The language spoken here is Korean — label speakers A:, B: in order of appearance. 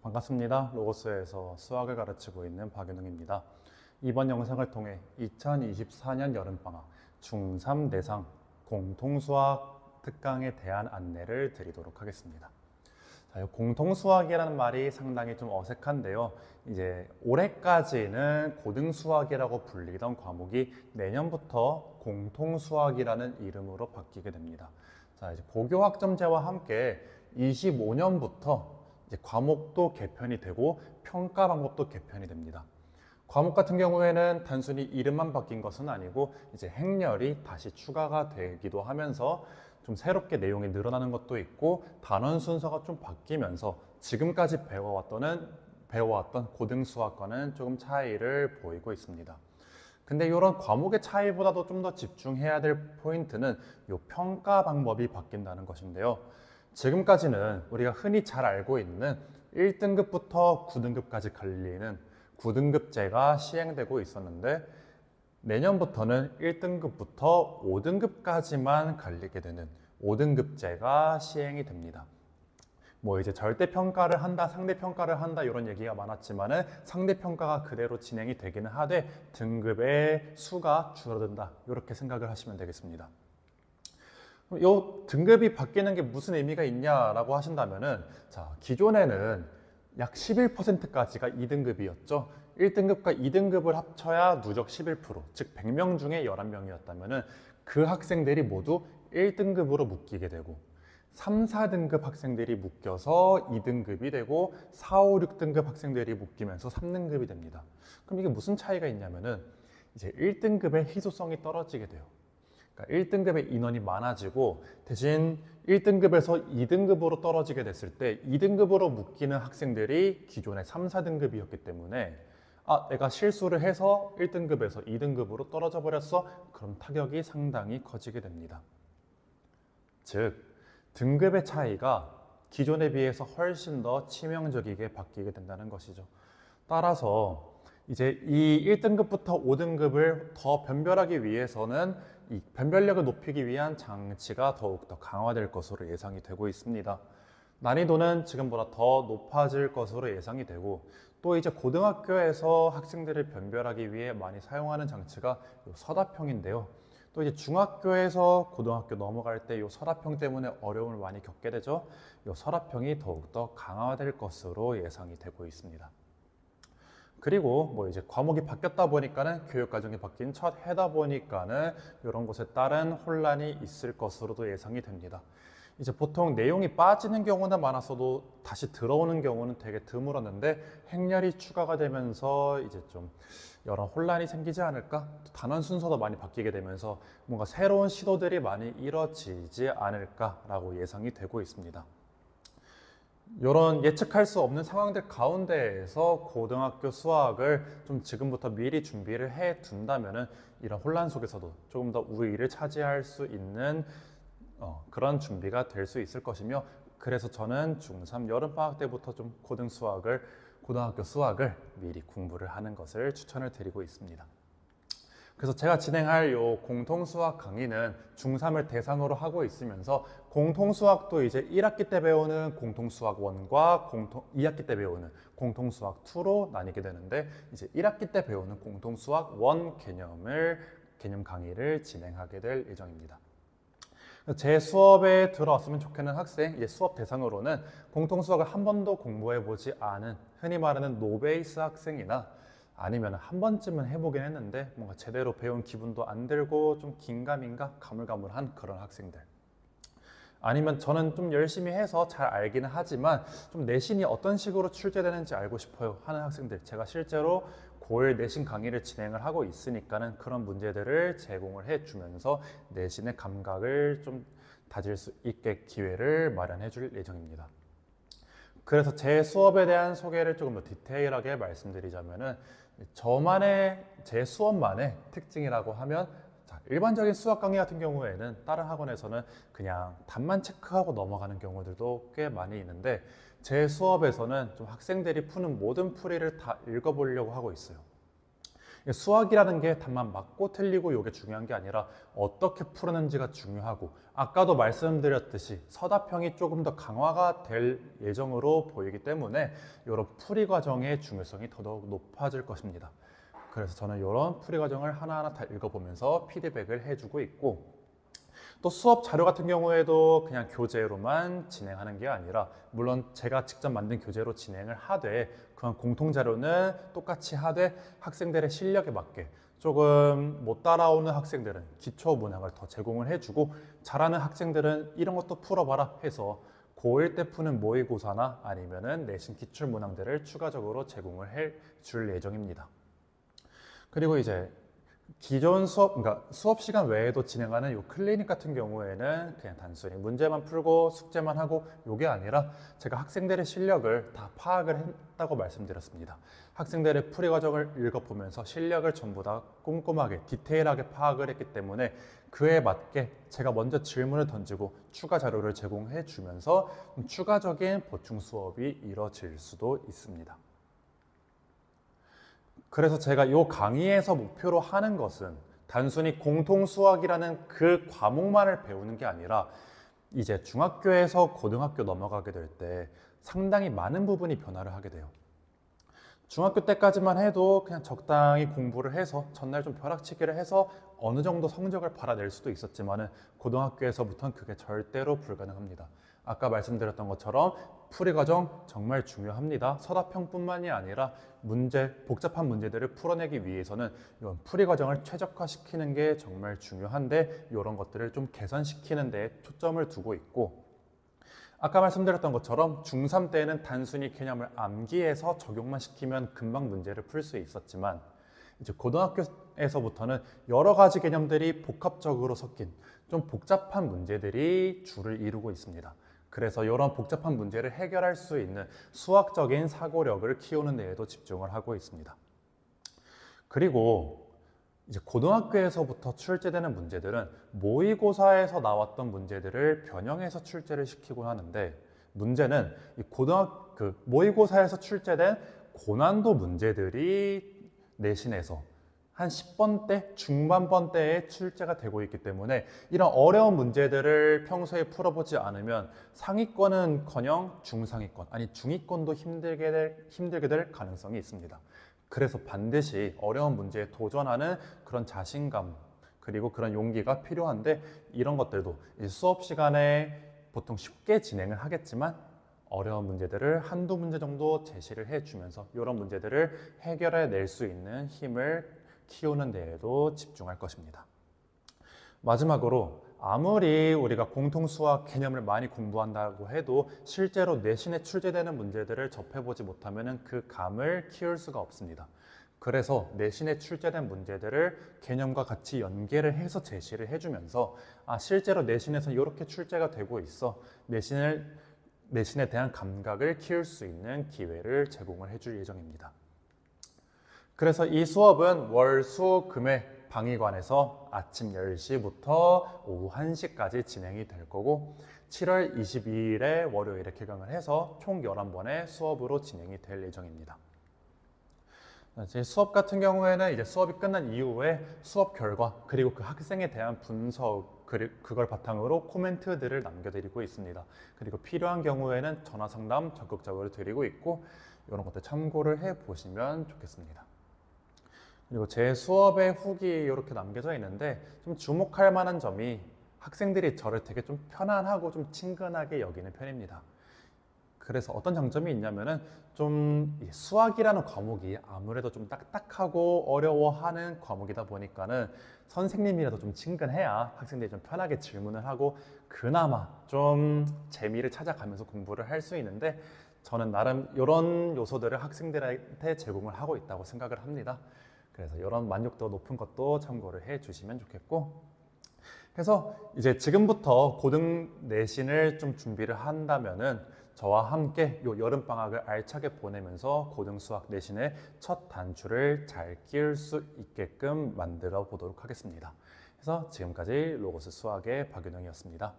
A: 반갑습니다. 로고스에서 수학을 가르치고 있는 박윤웅입니다. 이번 영상을 통해 2024년 여름방학 중3 내상 공통수학 특강에 대한 안내를 드리도록 하겠습니다. 자, 공통수학이라는 말이 상당히 좀 어색한데요. 이제 올해까지는 고등수학이라고 불리던 과목이 내년부터 공통수학이라는 이름으로 바뀌게 됩니다. 자, 이제 고교학점제와 함께 25년부터 이제 과목도 개편이 되고 평가 방법도 개편이 됩니다. 과목 같은 경우에는 단순히 이름만 바뀐 것은 아니고 이제 행렬이 다시 추가가 되기도 하면서 좀 새롭게 내용이 늘어나는 것도 있고 단원 순서가 좀 바뀌면서 지금까지 배워왔던 고등수학과는 조금 차이를 보이고 있습니다. 근데 이런 과목의 차이보다도 좀 더 집중해야 될 포인트는 이 평가 방법이 바뀐다는 것인데요. 지금까지는 우리가 흔히 잘 알고 있는 1등급부터 9등급까지 갈리는 9등급제가 시행되고 있었는데 내년부터는 1등급부터 5등급까지만 갈리게 되는 5등급제가 시행이 됩니다. 뭐 이제 절대평가를 한다, 상대평가를 한다 이런 얘기가 많았지만은 상대평가가 그대로 진행이 되기는 하되 등급의 수가 줄어든다 이렇게 생각을 하시면 되겠습니다. 이 등급이 바뀌는 게 무슨 의미가 있냐라고 하신다면은 자, 기존에는 약 11%까지가 2등급이었죠. 1등급과 2등급을 합쳐야 누적 11%, 즉 100명 중에 11명이었다면은 그 학생들이 모두 1등급으로 묶이게 되고 3, 4등급 학생들이 묶여서 2등급이 되고 4, 5, 6등급 학생들이 묶이면서 3등급이 됩니다. 그럼 이게 무슨 차이가 있냐면은 이제 1등급의 희소성이 떨어지게 돼요. 그러니까 1등급의 인원이 많아지고 대신 1등급에서 2등급으로 떨어지게 됐을 때 2등급으로 묶이는 학생들이 기존의 3, 4등급이었기 때문에 내가 실수를 해서 1등급에서 2등급으로 떨어져 버렸어? 그럼 타격이 상당히 커지게 됩니다. 즉, 등급의 차이가 기존에 비해서 훨씬 더 치명적이게 바뀌게 된다는 것이죠. 따라서 이제 이 1등급부터 5등급을 더 변별하기 위해서는 이 변별력을 높이기 위한 장치가 더욱더 강화될 것으로 예상이 되고 있습니다. 난이도는 지금보다 더 높아질 것으로 예상이 되고 또 이제 고등학교에서 학생들을 변별하기 위해 많이 사용하는 장치가 이 서답형인데요. 또 이제 중학교에서 고등학교 넘어갈 때 이 서랍형 때문에 어려움을 많이 겪게 되죠. 이 서랍형이 더욱더 강화될 것으로 예상이 되고 있습니다. 그리고 뭐 이제 과목이 바뀌었다 보니까는 교육과정이 바뀐 첫 해다 보니까는 이런 것에 따른 혼란이 있을 것으로도 예상이 됩니다. 이제 보통 내용이 빠지는 경우는 많았어도 다시 들어오는 경우는 되게 드물었는데 행렬이 추가가 되면서 이제 좀 여러 혼란이 생기지 않을까? 단원 순서도 많이 바뀌게 되면서 뭔가 새로운 시도들이 많이 이뤄지지 않을까라고 예상이 되고 있습니다. 이런 예측할 수 없는 상황들 가운데에서 고등학교 수학을 좀 지금부터 미리 준비를 해 둔다면은 이런 혼란 속에서도 조금 더 우위를 차지할 수 있는 그런 준비가 될 수 있을 것이며 그래서 저는 중3 여름방학 때부터 좀 고등학교 수학을 미리 공부를 하는 것을 추천을 드리고 있습니다. 그래서 제가 진행할 이 공통수학 강의는 중3을 대상으로 하고 있으면서 공통수학도 이제 1학기 때 배우는 공통수학 1과 2학기 때 배우는 공통수학 2로 나뉘게 되는데 이제 1학기 때 배우는 공통수학 1 개념 강의를 진행하게 될 예정입니다. 제 수업에 들어왔으면 좋겠는 학생, 이제 수업 대상으로는 공통수학을 한 번도 공부해보지 않은 흔히 말하는 노베이스 학생이나 아니면 한 번쯤은 해보긴 했는데 뭔가 제대로 배운 기분도 안 들고 좀 긴가민가 가물가물한 그런 학생들, 아니면 저는 좀 열심히 해서 잘 알기는 하지만 좀 내신이 어떤 식으로 출제되는지 알고 싶어요 하는 학생들, 제가 실제로 고1 내신 강의를 진행을 하고 있으니까는 그런 문제들을 제공을 해주면서 내신의 감각을 좀 다질 수 있게 기회를 마련해 줄 예정입니다. 그래서 제 수업에 대한 소개를 조금 더 디테일하게 말씀드리자면은 제 수업만의 특징이라고 하면 일반적인 수학 강의 같은 경우에는 다른 학원에서는 그냥 답만 체크하고 넘어가는 경우들도 꽤 많이 있는데 제 수업에서는 좀 학생들이 푸는 모든 풀이를 다 읽어보려고 하고 있어요. 수학이라는 게 단만 맞고 틀리고 이게 중요한 게 아니라 어떻게 푸는지가 중요하고, 아까도 말씀드렸듯이 서답형이 조금 더 강화가 될 예정으로 보이기 때문에 이런 풀이 과정의 중요성이 더더욱 높아질 것입니다. 그래서 저는 이런 풀이 과정을 하나하나 다 읽어보면서 피드백을 해주고 있고, 또 수업 자료 같은 경우에도 그냥 교재로만 진행하는 게 아니라, 물론 제가 직접 만든 교재로 진행을 하되 그런 공통 자료는 똑같이 하되 학생들의 실력에 맞게 조금 못 따라오는 학생들은 기초 문항을 더 제공을 해주고, 잘하는 학생들은 이런 것도 풀어봐라 해서 고1 때 푸는 모의고사나 아니면은 내신 기출 문항들을 추가적으로 제공을 해줄 예정입니다. 그리고 이제 기존 수업, 그러니까 수업 시간 외에도 진행하는 이 클리닉 같은 경우에는 그냥 단순히 문제만 풀고 숙제만 하고 이게 아니라, 제가 학생들의 실력을 다 파악을 했다고 말씀드렸습니다. 학생들의 풀이 과정을 읽어보면서 실력을 전부 다 꼼꼼하게 디테일하게 파악을 했기 때문에 그에 맞게 제가 먼저 질문을 던지고 추가 자료를 제공해 주면서 추가적인 보충 수업이 이뤄질 수도 있습니다. 그래서 제가 이 강의에서 목표로 하는 것은 단순히 공통 수학이라는 그 과목만을 배우는 게 아니라, 이제 중학교에서 고등학교 넘어가게 될 때 상당히 많은 부분이 변화를 하게 돼요. 중학교 때까지만 해도 그냥 적당히 공부를 해서 전날 좀 벼락치기를 해서 어느 정도 성적을 받아낼 수도 있었지만은, 고등학교에서부터는 그게 절대로 불가능합니다. 아까 말씀드렸던 것처럼 풀이 과정 정말 중요합니다. 서답형뿐만이 아니라 복잡한 문제들을 풀어내기 위해서는 이런 풀이 과정을 최적화시키는 게 정말 중요한데, 이런 것들을 좀 개선시키는 데 초점을 두고 있고, 아까 말씀드렸던 것처럼 중3 때는 단순히 개념을 암기해서 적용만 시키면 금방 문제를 풀 수 있었지만, 이제 고등학교에서부터는 여러 가지 개념들이 복합적으로 섞인 좀 복잡한 문제들이 주를 이루고 있습니다. 그래서 이런 복잡한 문제를 해결할 수 있는 수학적인 사고력을 키우는 데에도 집중을 하고 있습니다. 그리고 이제 고등학교에서부터 출제되는 문제들은 모의고사에서 나왔던 문제들을 변형해서 출제를 시키곤 하는데, 문제는 이 모의고사에서 출제된 고난도 문제들이 내신에서 한 10번대, 중반번대에 출제가 되고 있기 때문에 이런 어려운 문제들을 평소에 풀어보지 않으면 상위권은커녕 중상위권, 아니 중위권도 힘들게 될 가능성이 있습니다. 그래서 반드시 어려운 문제에 도전하는 그런 자신감, 그리고 그런 용기가 필요한데, 이런 것들도 수업 시간에 보통 쉽게 진행을 하겠지만 어려운 문제들을 한두 문제 정도 제시를 해주면서 이런 문제들을 해결해 낼 수 있는 힘을 키우는 데에도 집중할 것입니다. 마지막으로, 아무리 우리가 공통 수학 개념을 많이 공부한다고 해도 실제로 내신에 출제되는 문제들을 접해보지 못하면 그 감을 키울 수가 없습니다. 그래서 내신에 출제된 문제들을 개념과 같이 연계를 해서 제시를 해주면서, 실제로 내신에서 이렇게 출제가 되고 있어, 내신에 대한 감각을 키울 수 있는 기회를 제공을 해줄 예정입니다. 그래서 이 수업은 월, 수, 금의 방위관에서 아침 10시부터 오후 1시까지 진행이 될 거고, 7월 22일에 월요일에 개강을 해서 총 11번의 수업으로 진행이 될 예정입니다. 제 수업 같은 경우에는 이제 수업이 끝난 이후에 수업 결과, 그리고 그 학생에 대한 분석, 그걸 바탕으로 코멘트들을 남겨드리고 있습니다. 그리고 필요한 경우에는 전화 상담 적극적으로 드리고 있고, 이런 것들 참고를 해보시면 좋겠습니다. 그리고 제 수업의 후기 이렇게 남겨져 있는데, 좀 주목할 만한 점이 학생들이 저를 되게 좀 편안하고 좀 친근하게 여기는 편입니다. 그래서 어떤 장점이 있냐면은, 좀 수학이라는 과목이 아무래도 좀 딱딱하고 어려워하는 과목이다 보니까는 선생님이라도 좀 친근해야 학생들이 좀 편하게 질문을 하고 그나마 좀 재미를 찾아가면서 공부를 할 수 있는데, 저는 나름 이런 요소들을 학생들한테 제공을 하고 있다고 생각을 합니다. 그래서 이런 만족도 높은 것도 참고를 해 주시면 좋겠고, 그래서 이제 지금부터 고등 내신을 좀 준비를 한다면은 저와 함께 요 여름방학을 알차게 보내면서 고등 수학 내신의 첫 단추를 잘 끼울 수 있게끔 만들어 보도록 하겠습니다. 그래서 지금까지 로고스 수학의 박윤영이었습니다.